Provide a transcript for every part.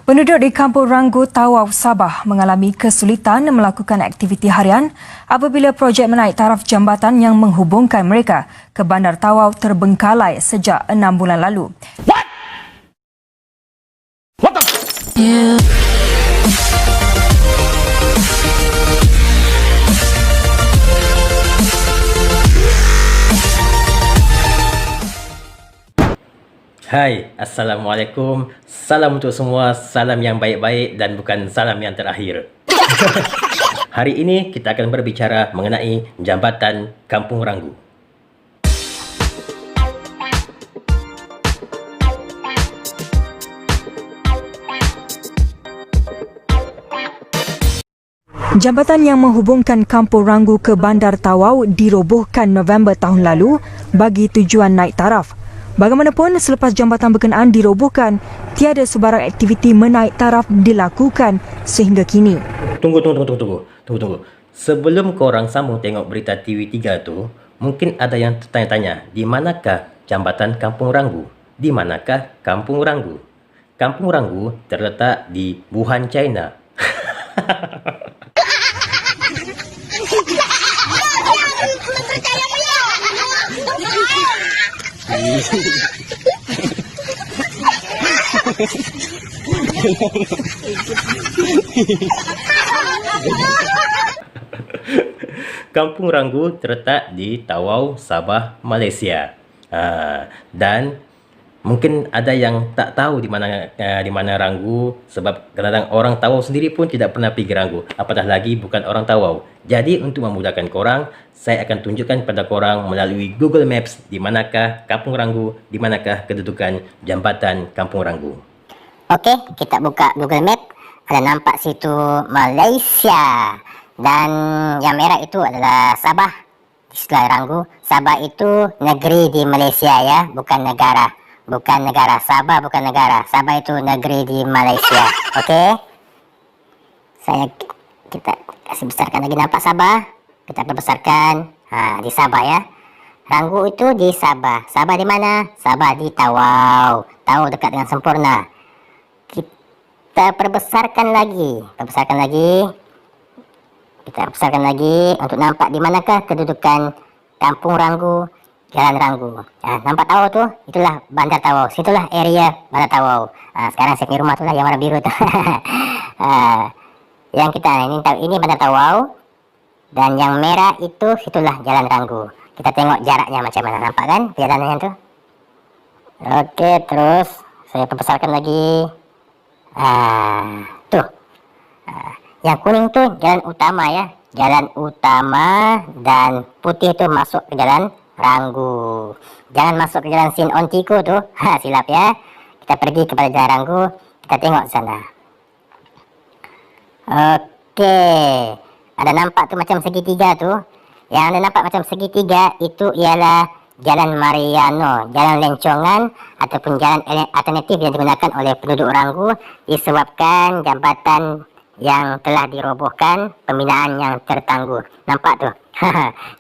Penduduk di Kampung Ranggu, Tawau, Sabah mengalami kesulitan melakukan aktiviti harian apabila projek menaik taraf jambatan yang menghubungkan mereka ke Bandar Tawau terbengkalai sejak 6 bulan lalu. Hai, Assalamualaikum. Salam untuk semua, salam yang baik-baik dan bukan salam yang terakhir. Hari ini kita akan berbicara mengenai Jambatan Kampung Ranggu. Jambatan yang menghubungkan Kampung Ranggu ke Bandar Tawau dirobohkan November tahun lalu bagi tujuan naik taraf. Bagaimanapun, selepas jambatan berkenaan dirobohkan, tiada sebarang aktiviti menaik taraf dilakukan sehingga kini. Tunggu. Sebelum korang sambung tengok berita TV3 tu, mungkin ada yang tertanya-tanya, di manakah Jambatan Kampung Ranggu? Di manakah Kampung Ranggu? Kampung Ranggu terletak di Wuhan, China. Kampung Ranggu terletak di Tawau, Sabah, Malaysia. Dan mungkin ada yang tak tahu di mana Ranggu, sebab kadang-kadang orang Tawau sendiri pun tidak pernah pergi Ranggu, apatah lagi bukan orang Tawau. Jadi untuk memudahkan korang, saya akan tunjukkan kepada korang melalui Google Maps di manakah Kampung Ranggu, di manakah kedudukan Jambatan Kampung Ranggu. Okey, kita buka Google Map. Ada nampak situ Malaysia. Dan yang merah itu adalah Sabah. Di sebelah Ranggu. Sabah itu negeri di Malaysia ya, bukan negara. Bukan negara. Sabah bukan negara. Sabah itu negeri di Malaysia. Okey. Kita kasih besarkan lagi, nampak Sabah. Kita perbesarkan. Di Sabah ya. Ranggu itu di Sabah. Sabah di mana? Sabah di Tawau. Tawau dekat dengan Sempurna. Kita perbesarkan lagi. Kita besarkan lagi untuk nampak di manakah kedudukan Kampung Ranggu, Jalan Ranggu. Nampak Tawau tu? Itulah Bandar Tawau. Situlah area Bandar Tawau. Sekarang saya punya rumah tu lah yang warna biru tu. Yang kita ini Bandar Tawau. Dan yang merah itu situlah Jalan Ranggu. Kita tengok jaraknya macam mana. Nampak kan perjalanannya tu? Okey, terus saya perbesarkan lagi. Tuh. Yang kuning tu jalan utama ya. Jalan utama, dan putih tu masuk ke Jalan Ranggu. Jangan masuk ke Jalan Sin On Tiku tu. Silap ya. Kita pergi kepada Jalan Ranggu. Kita tengok sana. Okey. Ada nampak tu macam segitiga tu. Yang ada nampak macam segitiga itu ialah Jalan Mariano, jalan lencongan ataupun jalan alternatif yang digunakan oleh penduduk Ranggu disebabkan jambatan yang telah dirobohkan, pembinaan yang tertangguh. Nampak tu?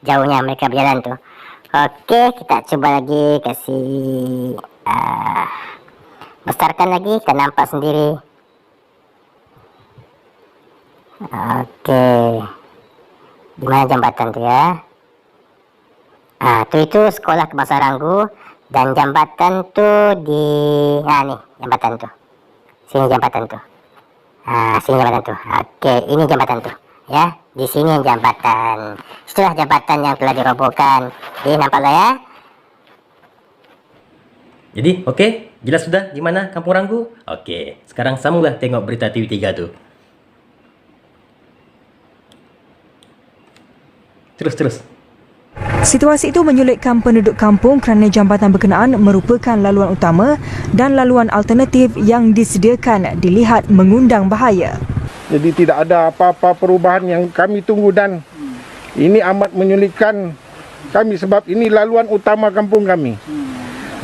Jauhnya mereka berjalan tu. Okey, kita cuba lagi kasih besarkan lagi, kita nampak sendiri. Okey. Di mana jambatan tu ya? Itu sekolah kebangsaan Ranggu, dan jambatan tu di ni jambatan tu. Sini jambatan tu. Sini jambatan tu. Okey, ini jambatan tu. Ya, di sini jambatan. Itulah jambatan yang telah dirobohkan. Nampaklah ya. Jadi, okey? Jelas sudah di mana Kampung Ranggu? Okey, sekarang sambunglah tengok berita TV3 tu. Terus. Situasi itu menyulitkan penduduk kampung kerana jambatan berkenaan merupakan laluan utama dan laluan alternatif yang disediakan dilihat mengundang bahaya. Jadi tidak ada apa-apa perubahan yang kami tunggu, dan ini amat menyulitkan kami sebab ini laluan utama kampung kami.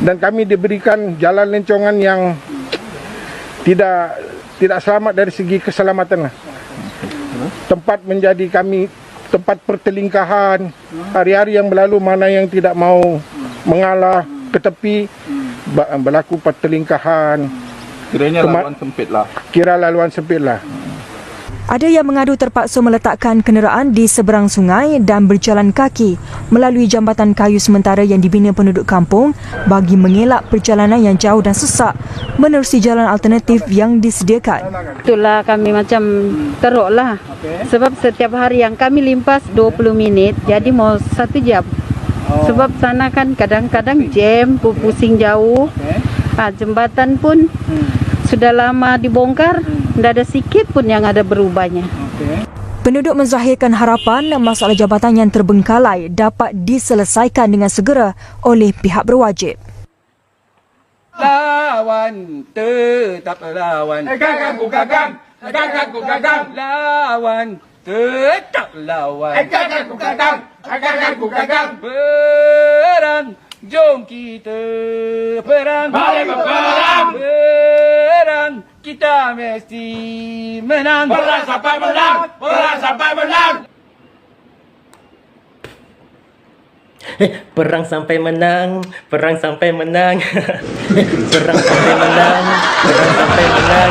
Dan kami diberikan jalan lencongan yang tidak selamat dari segi keselamatan. Tempat menjadi kami tempat pertelingkahan. Hari-hari yang berlalu mana yang tidak mau mengalah ke tepi, berlaku pertelingkahan. Kiranya Kema- laluan sempit lah. kira laluan sempit lah. Ada yang mengadu terpaksa meletakkan kenderaan di seberang sungai dan berjalan kaki melalui jambatan kayu sementara yang dibina penduduk kampung bagi mengelak perjalanan yang jauh dan sesak menerusi jalan alternatif yang disediakan. Itulah kami macam teruk lah. Sebab setiap hari yang kami limpas 20 minit, jadi mau 1 jam. Sebab sana kan kadang-kadang jam, pusing jauh. Jembatan pun sudah lama dibongkar, tidak ada sikit pun yang ada berubahnya. Penduduk menzahirkan harapan masalah jambatan yang terbengkalai dapat diselesaikan dengan segera oleh pihak berwajib. Lawan tetap lawan. Gagang ku gagang. Gagang ku gagang. Lawan tetap lawan. Gagang ku gagang. Gagang ku gagang. Perang, jom kita perang. Mari berperang. Perang, kita mesti menang. Perang sampai menang. Perang sampai menang. Perang sampai menang, perang sampai menang. Perang sampai menang, perang sampai menang.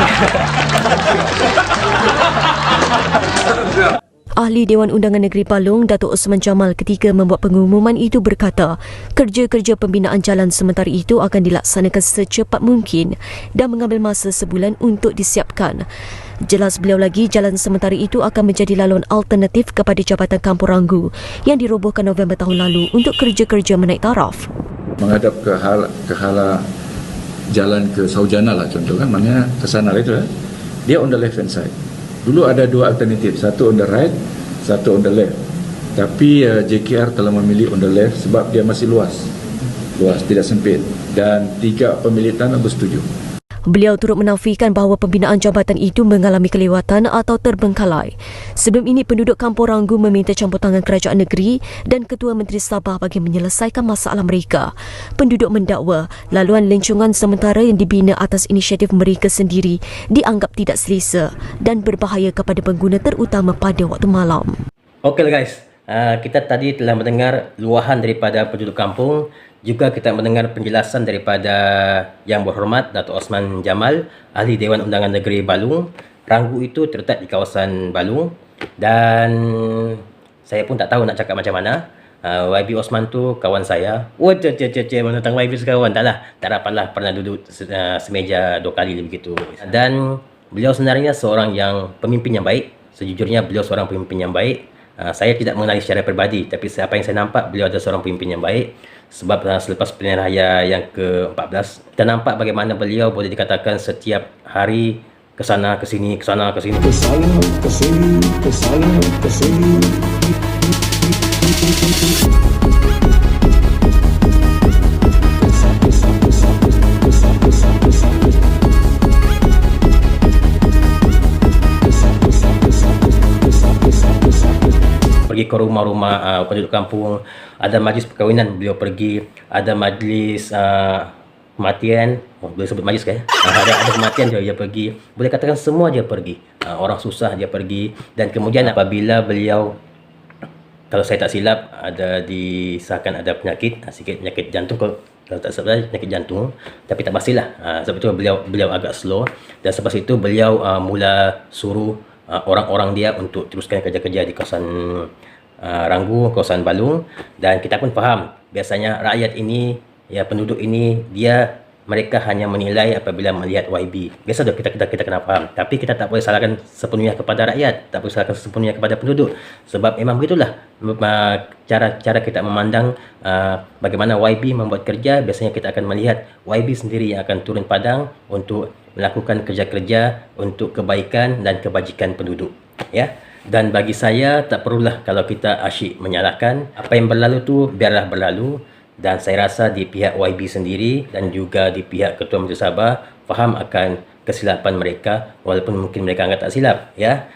Ahli Dewan Undangan Negeri Balong, Datuk Osman Jamal ketika membuat pengumuman itu berkata, kerja-kerja pembinaan jalan sementara itu akan dilaksanakan secepat mungkin dan mengambil masa sebulan untuk disiapkan. Jelas beliau lagi, jalan sementara itu akan menjadi laluan alternatif kepada Jabatan Kampung Ranggu yang dirobohkan November tahun lalu untuk kerja-kerja menaik taraf. Menghadap ke hala jalan ke Saujana lah contoh kan, maknanya ke sana itu dia on the left hand side. Dulu ada 2 alternatif, satu on the right, satu on the left. Tapi JKR telah memilih on the left sebab dia masih luas, tidak sempit, dan 3 pemilik tanah bersetuju. Beliau turut menafikan bahawa pembinaan jambatan itu mengalami kelewatan atau terbengkalai. Sebelum ini, penduduk Kampung Ranggu meminta campur tangan kerajaan negeri dan Ketua Menteri Sabah bagi menyelesaikan masalah mereka. Penduduk mendakwa laluan lencongan sementara yang dibina atas inisiatif mereka sendiri dianggap tidak selesa dan berbahaya kepada pengguna terutama pada waktu malam. Okey guys, kita tadi telah mendengar luahan daripada penduduk kampung. Juga kita mendengar penjelasan daripada Yang Berhormat Datuk Osman Jamal, Ahli Dewan Undangan Negeri Balong. Ranggu itu terletak di kawasan Balong dan saya pun tak tahu nak cakap macam mana. YB Osman tu kawan saya. Oh, mana tentang YB sekawan? Taklah, tak dapatlah pernah duduk semeja 2 kali begitu. Dan beliau sebenarnya seorang yang pemimpin yang baik. Sejujurnya beliau seorang pemimpin yang baik. Saya tidak mengenali secara peribadi, tapi apa yang saya nampak, beliau adalah seorang pemimpin yang baik. Sebab selepas pilihan raya yang ke-14, kita nampak bagaimana beliau boleh dikatakan setiap hari ke sana ke sini, ke sana ke sini. Pergi ke rumah-rumah penduduk kampung, ada majlis perkahwinan beliau pergi, ada majlis kematian, boleh sebut majlis ke? Ada kematian dia pergi, boleh katakan semua dia pergi, orang susah dia pergi. Dan kemudian apabila beliau, kalau saya tak silap, ada disahkan ada penyakit, sikit penyakit jantung, kalau tak salah penyakit jantung, tapi tak pastilah. Sebab itu beliau agak slow, dan selepas itu beliau mula suruh orang-orang dia untuk teruskan kerja-kerja di kawasan Ranggu, kawasan Balong. Dan kita pun faham biasanya rakyat ini, ya penduduk ini, mereka hanya menilai apabila melihat YB. Biasa dah kita kena faham. Tapi kita tak boleh salahkan sepenuhnya kepada rakyat, tak boleh salahkan sepenuhnya kepada penduduk. Sebab memang begitulah cara kita memandang bagaimana YB membuat kerja. Biasanya kita akan melihat YB sendiri yang akan turun padang untuk melakukan kerja-kerja untuk kebaikan dan kebajikan penduduk, ya. Dan bagi saya tak perlulah kalau kita asyik menyalahkan. Apa yang berlalu tu biarlah berlalu. Dan saya rasa di pihak YB sendiri dan juga di pihak Ketua Menteri Sabah faham akan kesilapan mereka, walaupun mungkin mereka anggap tak silap, ya.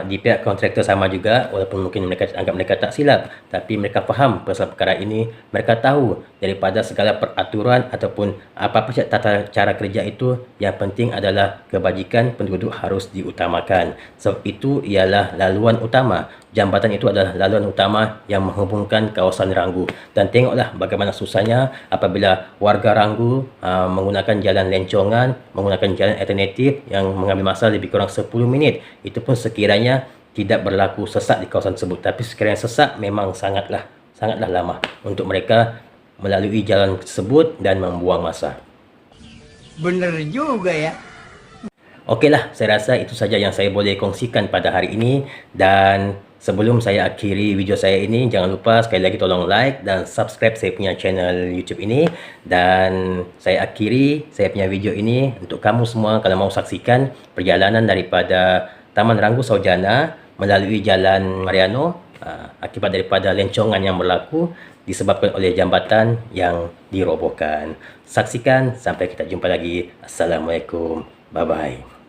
di pihak kontraktor sama juga, walaupun mungkin mereka anggap mereka tak silap, tapi mereka faham pasal perkara ini. Mereka tahu daripada segala peraturan ataupun apa-apa tata cara kerja itu, yang penting adalah kebajikan penduduk harus diutamakan. Sebab itu ialah laluan utama. Jambatan itu adalah laluan utama yang menghubungkan kawasan Ranggu. Dan tengoklah bagaimana susahnya apabila warga Ranggu menggunakan jalan lencongan, menggunakan jalan alternatif yang mengambil masa lebih kurang 10 minit. Itu pun sekiranya tidak berlaku sesak di kawasan tersebut. Tapi sekiranya sesak memang sangatlah lama untuk mereka melalui jalan tersebut dan membuang masa. Bener juga ya. Okeylah, saya rasa itu saja yang saya boleh kongsikan pada hari ini. Dan sebelum saya akhiri video saya ini, jangan lupa sekali lagi tolong like dan subscribe saya punya channel YouTube ini. Dan saya akhiri saya punya video ini untuk kamu semua kalau mau saksikan perjalanan daripada Taman Ranggu Saujana melalui Jalan Mariano akibat daripada lencongan yang berlaku disebabkan oleh jambatan yang dirobohkan. Saksikan, sampai kita jumpa lagi. Assalamualaikum. Bye-bye.